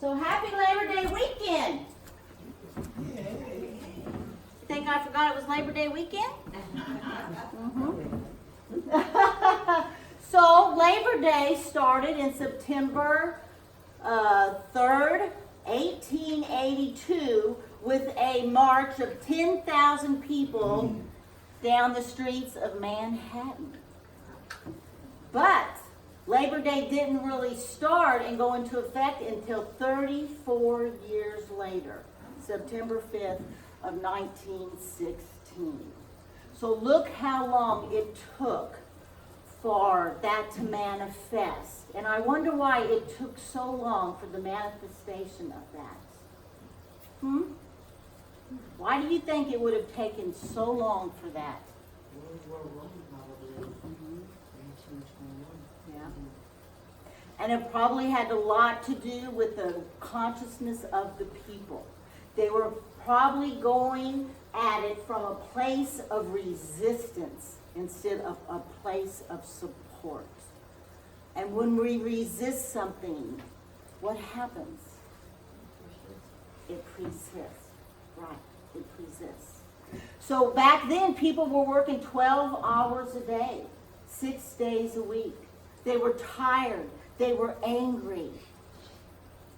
So happy Labor Day weekend. Think I forgot it was Labor Day weekend? So Labor Day started in September 3rd, 1882 with a march of 10,000 people down the streets of Manhattan. But Labor Day didn't really start and go into effect until 34 years later, September 5th of 1916. So look how long it took for that to manifest. And I wonder why it took so long for the manifestation of that. Why do you think it would have taken so long for that? Yeah. And it probably had a lot to do with the consciousness of the people. They were probably going at it from a place of resistance instead of a place of support. And when we resist something, what happens? It persists. Right, it persists. So back then, people were working 12 hours a day, 6 days a week. They were tired. They were angry.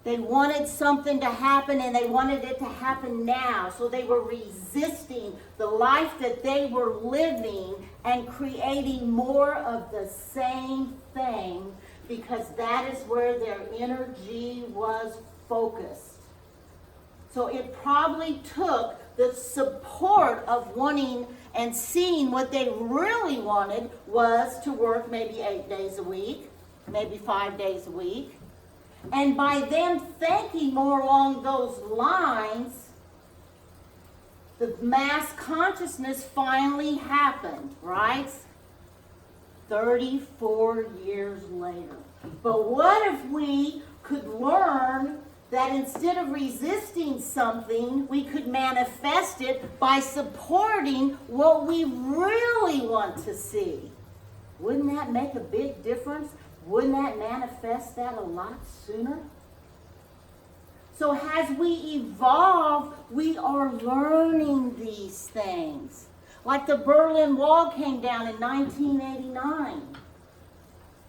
They wanted something to happen, and they wanted it to happen now. So they were resisting the life that they were living and creating more of the same thing, because that is where their energy was focused. So it probably took the support of wanting and seeing what they really wanted was to work maybe 8 days a week, maybe 5 days a week. And by them thinking more along those lines, the mass consciousness finally happened, right? 34 years later. But what if we could learn that instead of resisting something, we could manifest it by supporting what we really want to see? Wouldn't that make a big difference? Wouldn't that manifest that a lot sooner? So as we evolve, we are learning these things. Like the Berlin Wall came down in 1989.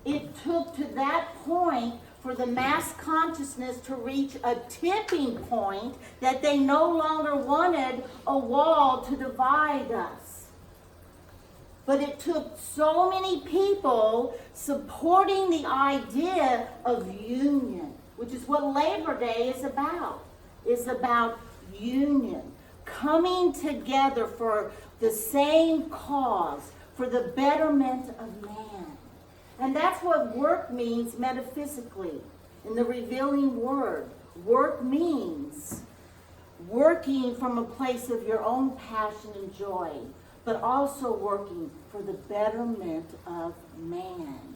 It took to that point for the mass consciousness to reach a tipping point that they no longer wanted a wall to divide us. But it took so many people supporting the idea of union, which is what Labor Day is about. It's about union, coming together for the same cause, for the betterment of man. And that's what work means metaphysically in the revealing word. Work means working from a place of your own passion and joy, but also working for the betterment of man.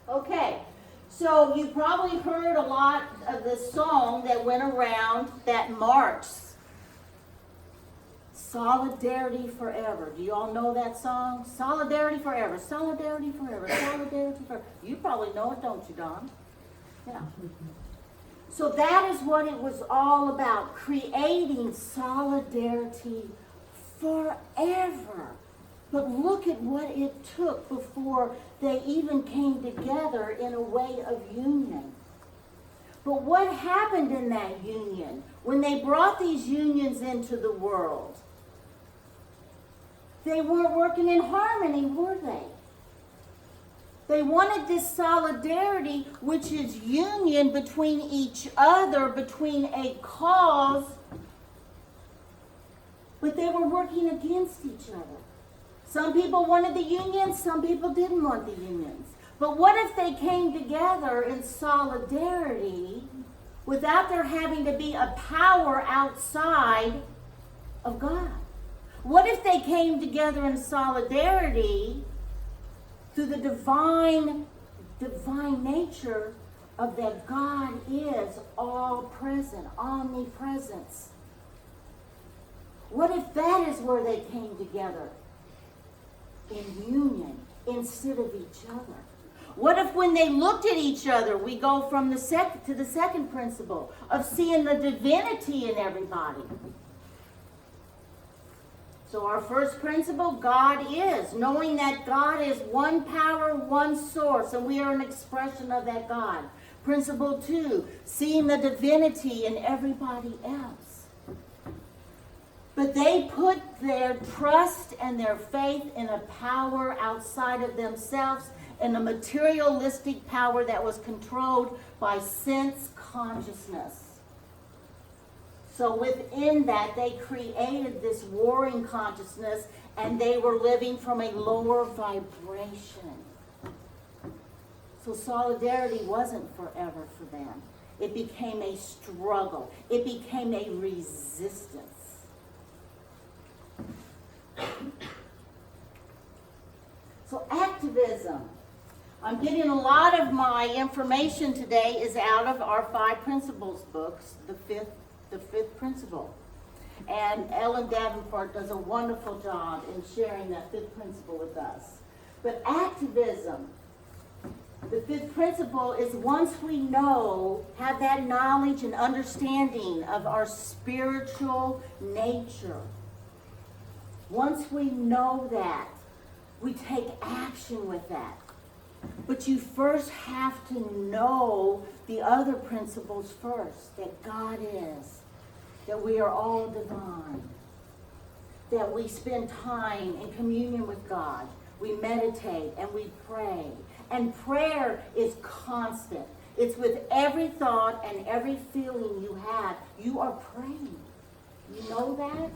Okay, so you probably heard a lot of the song that went around that march. Solidarity Forever. Do you all know that song? Solidarity Forever. Solidarity Forever. Solidarity Forever. You probably know it, don't you, Don? Yeah. So that is what it was all about, creating solidarity forever. But look at what it took before they even came together in a way of union. But what happened in that union? When they brought these unions into the world, they weren't working in harmony, were they? They wanted this solidarity, which is union between each other, between a cause, but they were working against each other. Some people wanted the unions, some people didn't want the unions. But what if they came together in solidarity without there having to be a power outside of God? What if they came together in solidarity through the divine nature of that God is all present, omnipresence? What if that is where they came together? In union, instead of each other? What if when they looked at each other, we go from the second principle of seeing the divinity in everybody? So our first principle, God is. Knowing that God is one power, one source, and we are an expression of that God. Principle 2, seeing the divinity in everybody else. But they put their trust and their faith in a power outside of themselves, in a materialistic power that was controlled by sense consciousness. So within that, they created this warring consciousness, and they were living from a lower vibration. So solidarity wasn't forever for them. It became a struggle. It became a resistance. So activism. I'm getting a lot of my information today is out of our 5 principles books, the fifth principle. And Ellen Davenport does a wonderful job in sharing that 5th principle with us. But activism, the 5th principle is once we have that knowledge and understanding of our spiritual nature, once we know that, we take action with that. But you first have to know the other principles first, that God is, that we are all divine, that we spend time in communion with God, we meditate and we pray. And prayer is constant. It's with every thought and every feeling you have, you are praying. You know that?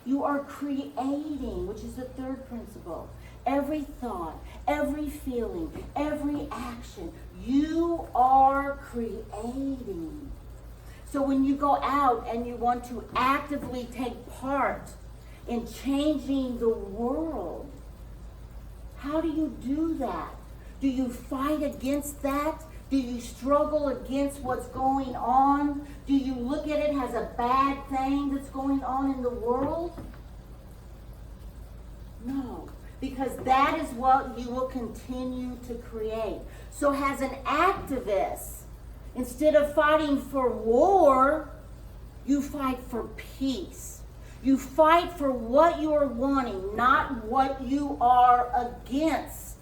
You are creating, which is the 3rd principle. Every thought, every feeling, every action, you are creating. So when you go out and you want to actively take part in changing the world, how do you do that? Do you fight against that? Do you struggle against what's going on? Do you look at it as a bad thing that's going on in the world? No. Because that is what you will continue to create. So as an activist, instead of fighting for war, you fight for peace. You fight for what you are wanting, not what you are against.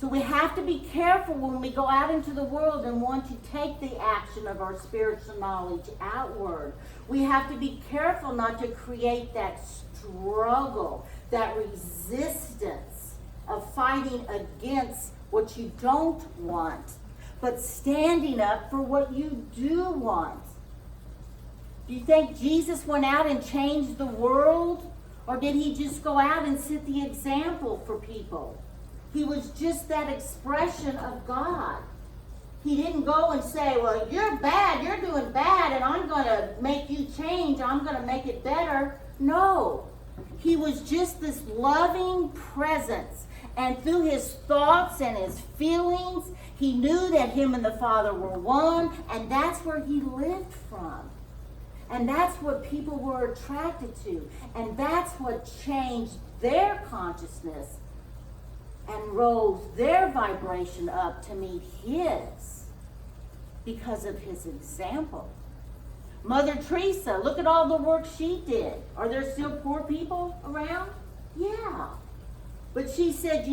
So we have to be careful when we go out into the world and want to take the action of our spiritual knowledge outward. We have to be careful not to create that struggle, that resistance of fighting against what you don't want, but standing up for what you do want. Do you think Jesus went out and changed the world? Or did he just go out and set the example for people? He was just that expression of God. He didn't go and say, well, you're bad, you're doing bad, and I'm going to make you change, I'm going to make it better. No. He was just this loving presence. And through his thoughts and his feelings, he knew that him and the Father were one, and that's where he lived from. And that's what people were attracted to. And that's what changed their consciousness and rose their vibration up to meet his because of his example. Mother Teresa, look at all the work she did. Are there still poor people around? Yeah. But she said,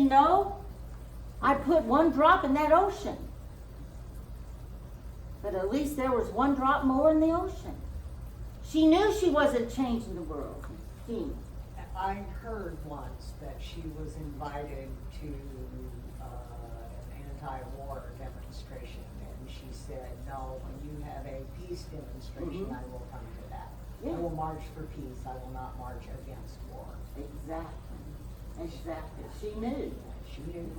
I put 1 drop in that ocean. But at least there was 1 drop more in the ocean. She knew she wasn't changing the world. I heard once that she was invited to an anti-war demonstration, and she said, no, when you have a peace demonstration, I will come to that. Yeah. I will march for peace. I will not march against war. Exactly. She knew. She knew.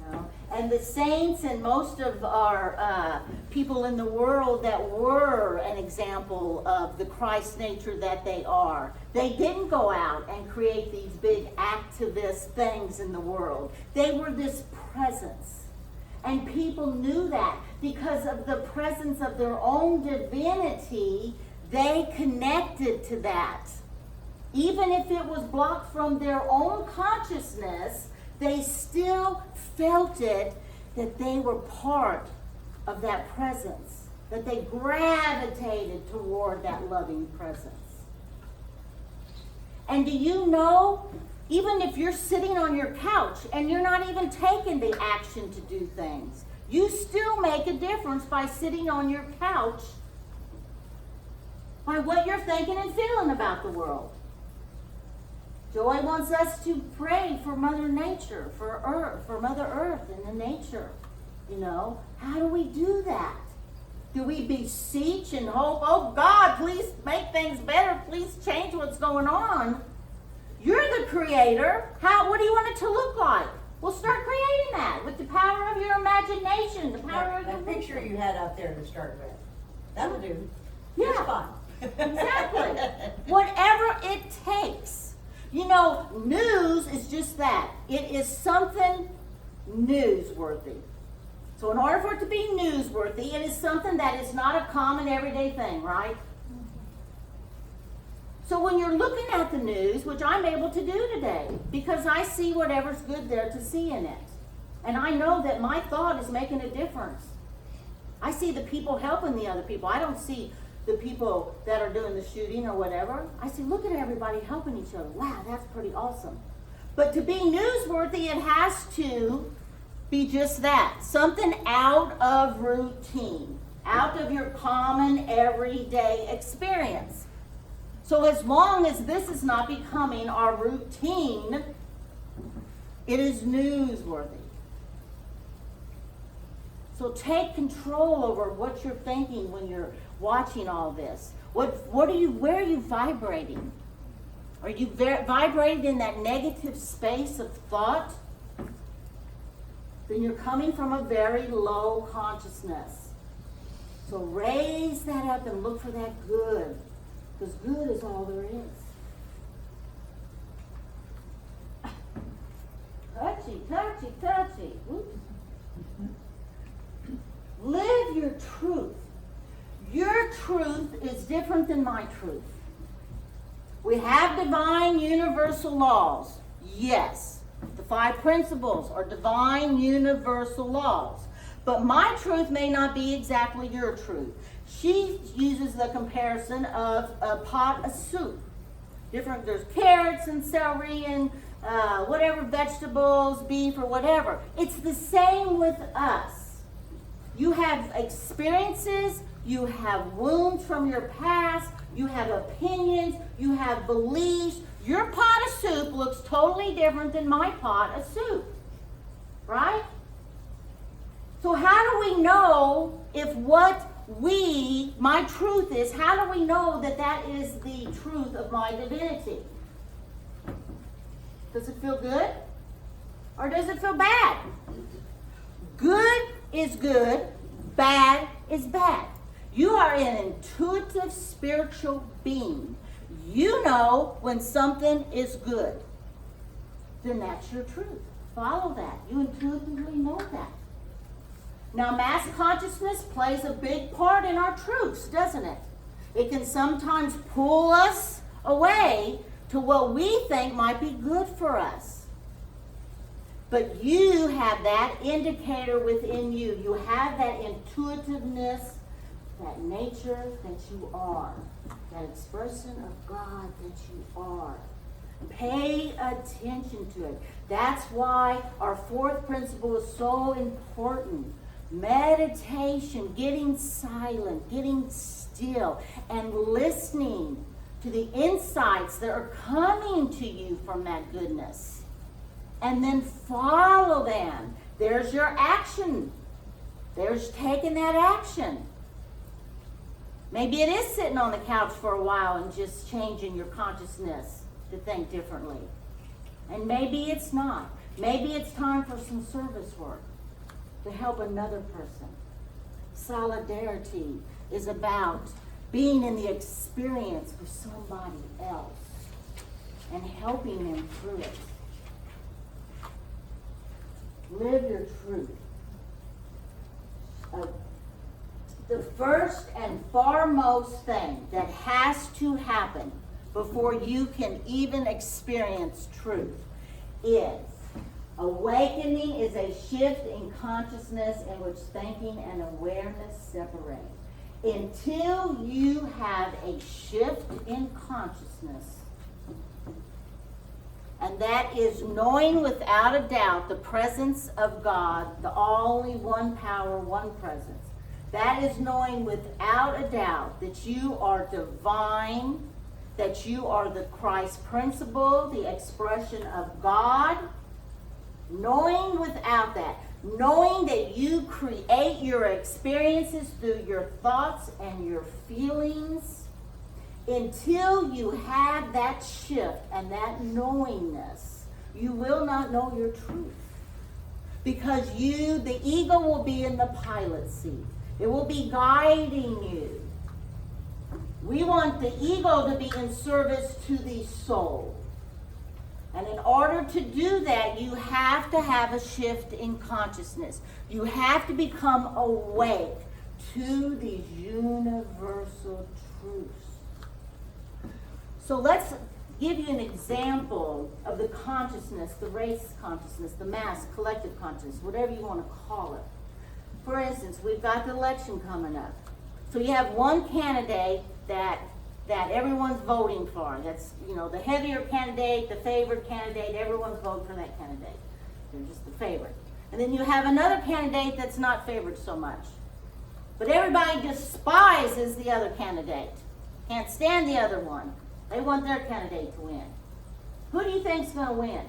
And the saints and most of our people in the world that were an example of the Christ nature that they are, they didn't go out and create these big activist things in the world. They were this presence. And people knew that because of the presence of their own divinity, they connected to that. Even if it was blocked from their own consciousness, they still felt it, that they were part of that presence, that they gravitated toward that loving presence. And do you know, even if you're sitting on your couch and you're not even taking the action to do things, you still make a difference by sitting on your couch, by what you're thinking and feeling about the world. Joy wants us to pray for Mother Nature, for Earth, for Mother Earth and the nature. You know, how do we do that? Do we beseech and hope, oh God, please make things better, please change what's going on? You're the creator. What do you want it to look like? Well, start creating that with the power of your imagination, the power of your that picture you had out there to start with. That'll do. Yeah. It's fun. Exactly. Whatever it takes. You know, news is just that. It is something newsworthy. So in order for it to be newsworthy, it is something that is not a common everyday thing, right? So when you're looking at the news, which I'm able to do today, because I see whatever's good there to see in it. And I know that my thought is making a difference. I see the people helping the other people. I don't see the people that are doing the shooting or whatever. I see, look at everybody helping each other. Wow, that's pretty awesome. But to be newsworthy, it has to be just that. Something out of routine, out of your common everyday experience. So as long as this is not becoming our routine, it is newsworthy. So take control over what you're thinking when you're watching all this. Where are you vibrating? Are you vibrating in that negative space of thought? Then you're coming from a very low consciousness. So raise that up and look for that good. Because good is all there is. Touchy, touchy, touchy. Oops. Live your truth. Your truth is different than my truth. We have divine universal laws. Yes. The 5 principles are divine universal laws. But my truth may not be exactly your truth. She uses the comparison of a pot of soup. There's carrots and celery and whatever vegetables, beef or whatever. It's the same with us. You have experiences, you have wounds from your past, you have opinions, you have beliefs. Your pot of soup looks totally different than my pot of soup, right? So how do we know if my truth is, how do we know that that is the truth of my divinity? Does it feel good? Or does it feel bad? Good is good, bad is bad. You are an intuitive spiritual being. You know when something is good. Then that's your truth. Follow that. You intuitively know that. Now, mass consciousness plays a big part in our truths, doesn't it? It can sometimes pull us away to what we think might be good for us. But you have that indicator within you. You have that intuitiveness, that nature that you are, that expression of God that you are. Pay attention to it. That's why our 4th principle is so important. Meditation, getting silent, getting still, and listening to the insights that are coming to you from that goodness. And then follow them. There's your action. There's taking that action. Maybe it is sitting on the couch for a while and just changing your consciousness to think differently. And maybe it's not. Maybe it's time for some service work to help another person. Solidarity is about being in the experience with somebody else and helping them through it. Live your truth. The first and foremost thing that has to happen before you can even experience truth is Awakening is a shift in consciousness in which thinking and awareness separate. Until you have a shift in consciousness, and that is knowing without a doubt the presence of God, the only one power, one presence. That is knowing without a doubt that you are divine, that you are the Christ principle, the expression of God. Knowing without that, knowing that you create your experiences through your thoughts and your feelings, until you have that shift and that knowingness, you will not know your truth. Because the ego will be in the pilot seat. It will be guiding you. We want the ego to be in service to the soul. And in order to do that, you have to have a shift in consciousness. You have to become awake to these universal truths. So let's give you an example of the consciousness, the race consciousness, the mass, collective consciousness, whatever you want to call it. For instance, we've got the election coming up. So you have one candidate that everyone's voting for. That's, the heavier candidate, the favored candidate, everyone's voting for that candidate. They're just the favorite. And then you have another candidate that's not favored so much. But everybody despises the other candidate. Can't stand the other one. They want their candidate to win. Who do you think's going to win?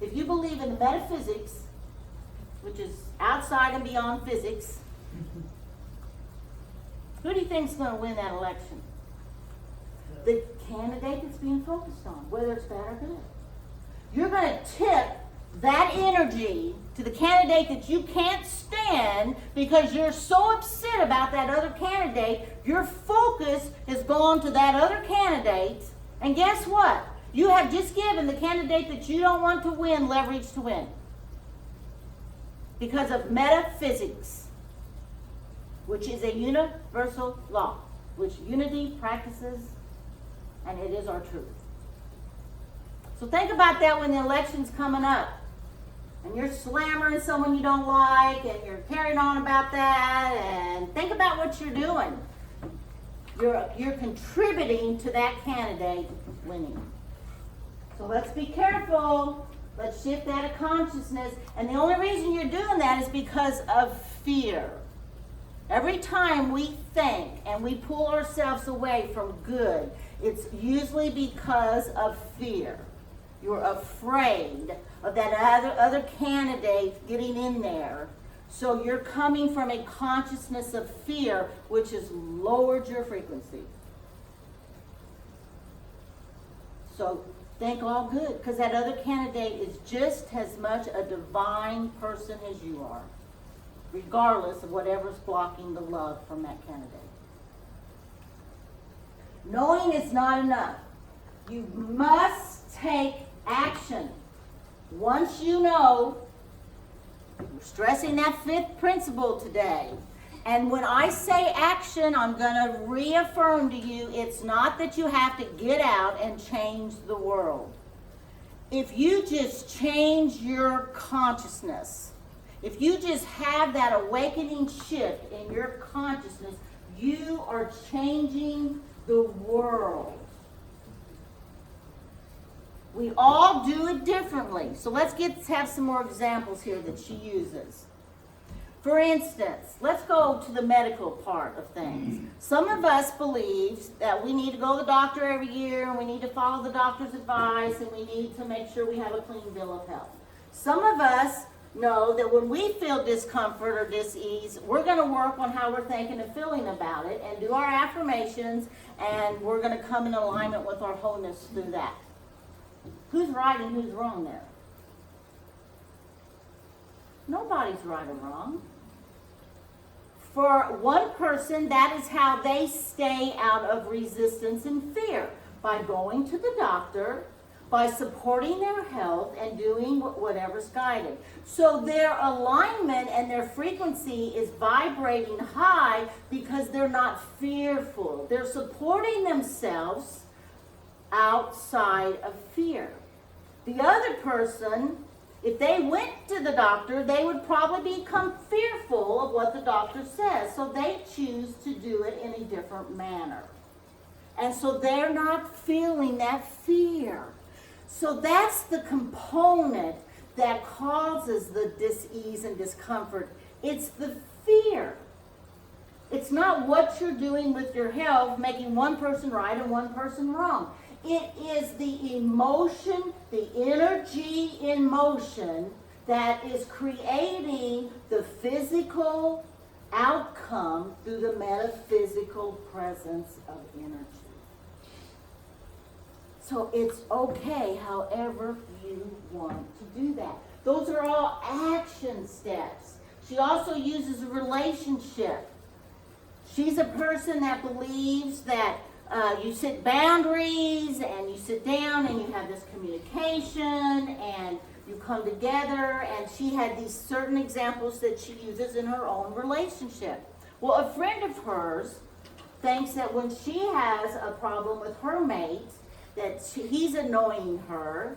If you believe in the metaphysics, which is outside and beyond physics, who do you think's going to win that election? The candidate that's being focused on, whether it's bad or good. You're going to tip that energy to the candidate that you can't stand because you're so upset about that other candidate. Your focus has gone to that other candidate. And guess what? You have just given the candidate that you don't want to win leverage to win. Because of metaphysics, which is a universal law, which unity practices, and it is our truth. So think about that when the election's coming up. And you're slammering someone you don't like, and you're carrying on about that, and think about what you're doing. You're contributing to that candidate winning. So let's be careful. Let's shift out of consciousness. And the only reason you're doing that is because of fear. Every time we think and we pull ourselves away from good, it's usually because of fear. You're afraid of that other candidate getting in there. So you're coming from a consciousness of fear, which has lowered your frequency. So think all good, because that other candidate is just as much a divine person as you are, regardless of whatever's blocking the love from that candidate. Knowing is not enough. You must take action. Once you know, we're stressing that fifth principle today. And when I say action, I'm going to reaffirm to you, it's not that you have to get out and change the world. If you just change your consciousness, if you just have that awakening shift in your consciousness, you are changing the world. We all do it differently. So let's have some more examples here that she uses. For instance, let's go to the medical part of things. Some of us believe that we need to go to the doctor every year, and we need to follow the doctor's advice, and we need to make sure we have a clean bill of health. Some of us know that when we feel discomfort or dis-ease, we're going to work on how we're thinking and feeling about it and do our affirmations, and we're going to come in alignment with our wholeness through that. Who's right and who's wrong there? Nobody's right or wrong. For one person, that is how they stay out of resistance and fear, by going to the doctor, by supporting their health and doing whatever's guided. So their alignment and their frequency is vibrating high because they're not fearful. They're supporting themselves outside of fear. The other person If they went to the doctor, they would probably become fearful of what the doctor says. So they choose to do it in a different manner. And so they're not feeling that fear. So that's the component that causes the dis-ease and discomfort. It's the fear. It's not what you're doing with your health, making one person right and one person wrong. It is the emotion, the energy in motion that is creating the physical outcome through the metaphysical presence of energy. So it's okay however you want to do that. Those are all action steps. She also uses a relationship. She's a person that believes that you set boundaries and you sit down and you have this communication and you come together, and she had these certain examples that she uses in her own relationship. Well, a friend of hers thinks that when she has a problem with her mate, that he's annoying her,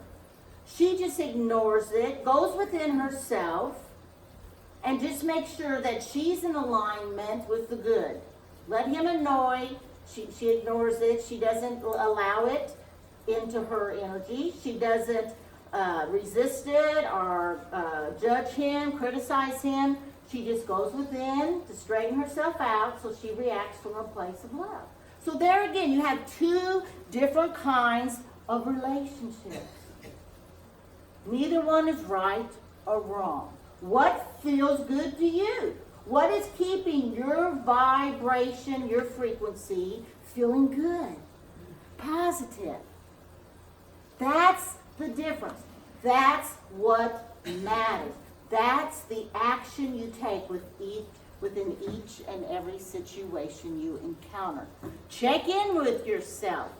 she just ignores it, goes within herself, and just makes sure that she's in alignment with the good. Let him annoy. She ignores it. She doesn't allow it into her energy. She doesn't resist it or judge him, criticize him. She just goes within to straighten herself out, so she reacts from a place of love. So there again, you have two different kinds of relationships. Neither one is right or wrong. What feels good to you? What is keeping your vibration, your frequency, feeling good, positive? That's the difference. That's what matters. That's the action you take within each and every situation you encounter. Check in with yourself.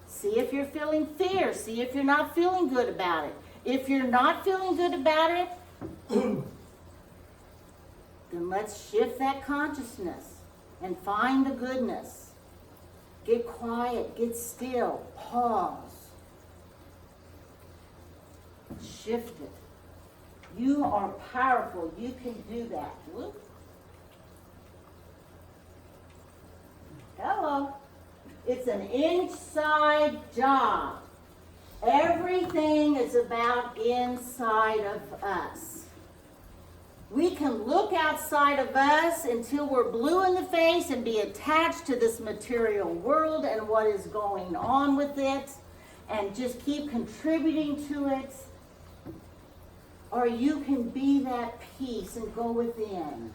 See if you're feeling fear. See if you're not feeling good about it. If you're not feeling good about it, then let's shift that consciousness and find the goodness. Get quiet, get still, pause. Shift it. You are powerful. You can do that. Whoop. Hello. It's an inside job. Everything is about inside of us. We can look outside of us until we're blue in the face and be attached to this material world and what is going on with it and just keep contributing to it. Or you can be that peace and go within.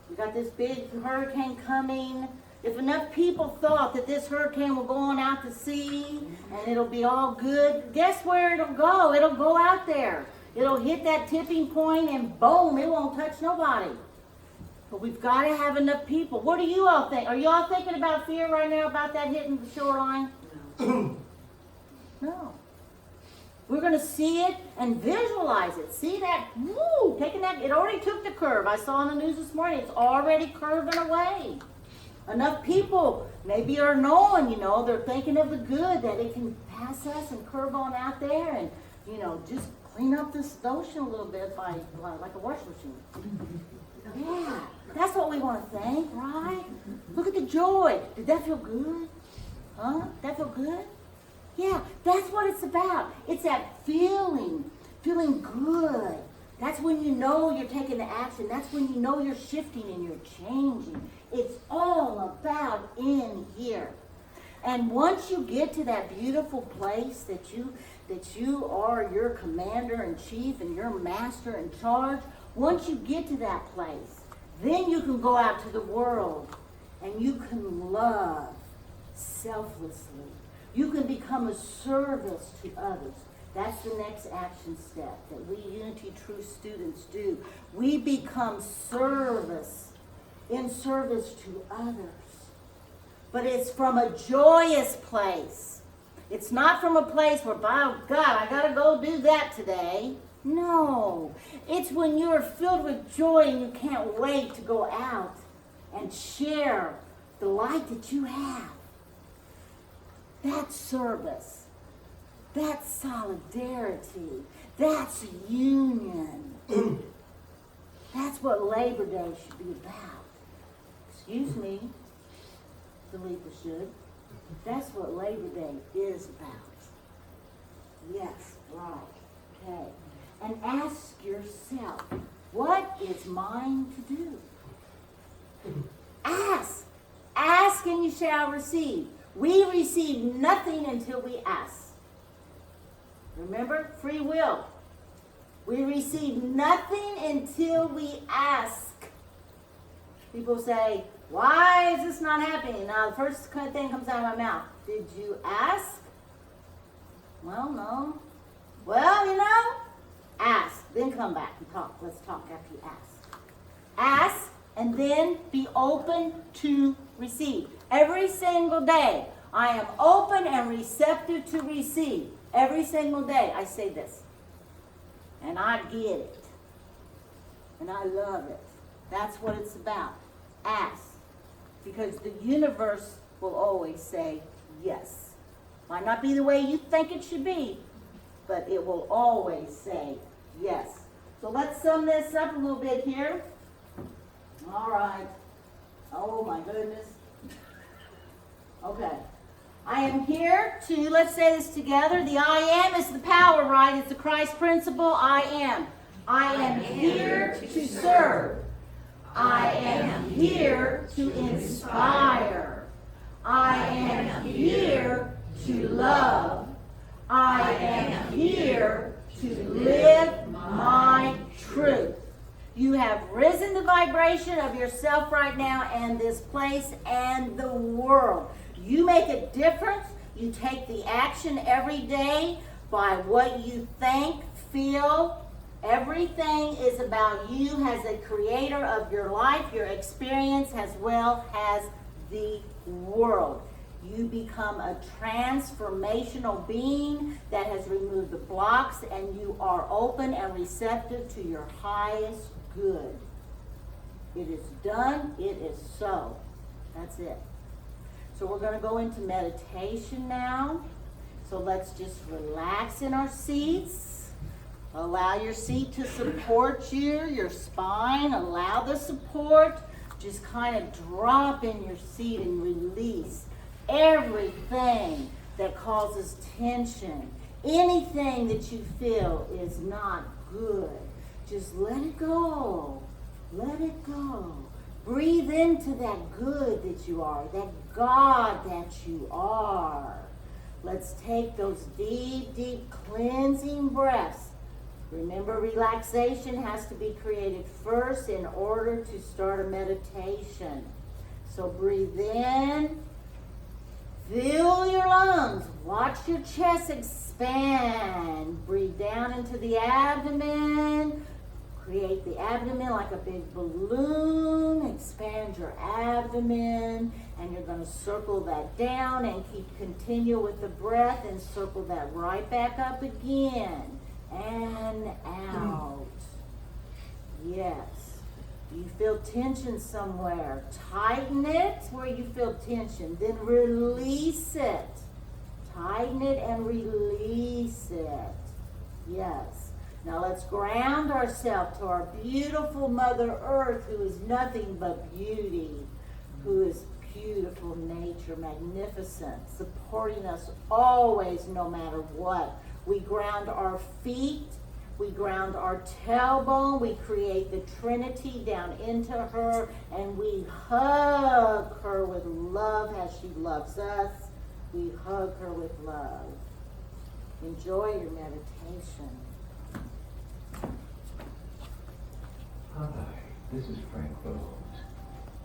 We got this big hurricane coming. If enough people thought that this hurricane will go on out to sea and it'll be all good, guess where it'll go? It'll go out there. It'll hit that tipping point and boom, it won't touch nobody. But we've got to have enough people. What do you all think? Are you all thinking about fear right now about that hitting the shoreline? No. We're going to see it and visualize it. See that? Woo! Taking that. It already took the curve. I saw on the news this morning. It's already curving away. Enough people maybe are knowing, they're thinking of the good, that it can pass us and curve on out there and, just clean up this ocean a little bit by like a washing machine. Yeah, that's what we want to think, right? Look at the joy. Did that feel good? Huh? That feel good? Yeah, that's what it's about. It's that feeling good. That's when you know you're taking the action. That's when you know you're shifting and you're changing. It's all about in here. And once you get to that beautiful place that you are your commander in chief and your master in charge, once you get to that place, then you can go out to the world and you can love selflessly. You can become a service to others. That's the next action step that we Unity True students do. We become in service to others. But it's from a joyous place. It's not from a place where, oh God, I got to go do that today. No. It's when you're filled with joy and you can't wait to go out and share the light that you have. That's service. That's solidarity. That's union. That's what Labor Day should be about. Excuse me, Philippa should. That's what Labor Day is about. Yes, right. Okay. And ask yourself, what is mine to do? Ask. Ask and you shall receive. We receive nothing until we ask. Remember? Free will. We receive nothing until we ask. People say, why is this not happening? Now, the first kind of thing comes out of my mouth. Did you ask? Well, no. Well, you know, ask. Then come back and talk. Let's talk after you ask. Ask, and then be open to receive. Every single day, I am open and receptive to receive. Every single day, I say this. And I get it. And I love it. That's what it's about. Ask. Because the universe will always say yes. Might not be the way you think it should be, but it will always say yes. So let's sum this up a little bit here. All right. Oh my goodness. Okay. I am here to, let's say this together. The I am is the power, right? It's the Christ principle. I am. I am here to serve. I am here to inspire. I am here to love. I am here to live my truth. You have risen the vibration of yourself right now and this place and the world. You make a difference. You take the action every day by what you think, feel. Everything is about you as a creator of your life, your experience, as well as the world. You become a transformational being that has removed the blocks, and you are open and receptive to your highest good. It is done. It is so. That's it. So we're going to go into meditation now. So let's just relax in our seats. Allow your seat to support you, your spine. Allow the support. Just kind of drop in your seat and release everything that causes tension. Anything that you feel is not good. Just let it go. Let it go. Breathe into that good that you are, that God that you are. Let's take those deep, deep cleansing breaths. Remember, relaxation has to be created first in order to start a meditation. So breathe in. Fill your lungs. Watch your chest expand. Breathe down into the abdomen. Create the abdomen like a big balloon. Expand your abdomen. And you're going to circle that down and continue with the breath and circle that right back up again. And out. Yes. You feel tension somewhere. Tighten it where you feel tension. Then release it. Tighten it and release it. Yes. Now let's ground ourselves to our beautiful Mother Earth, who is nothing but beauty, who is beautiful nature, magnificent, supporting us always, no matter what. We ground our feet. We ground our tailbone. We create the Trinity down into her, and we hug her with love as she loves us. We hug her with love. Enjoy your meditation. Hi, this is Frank Bowe.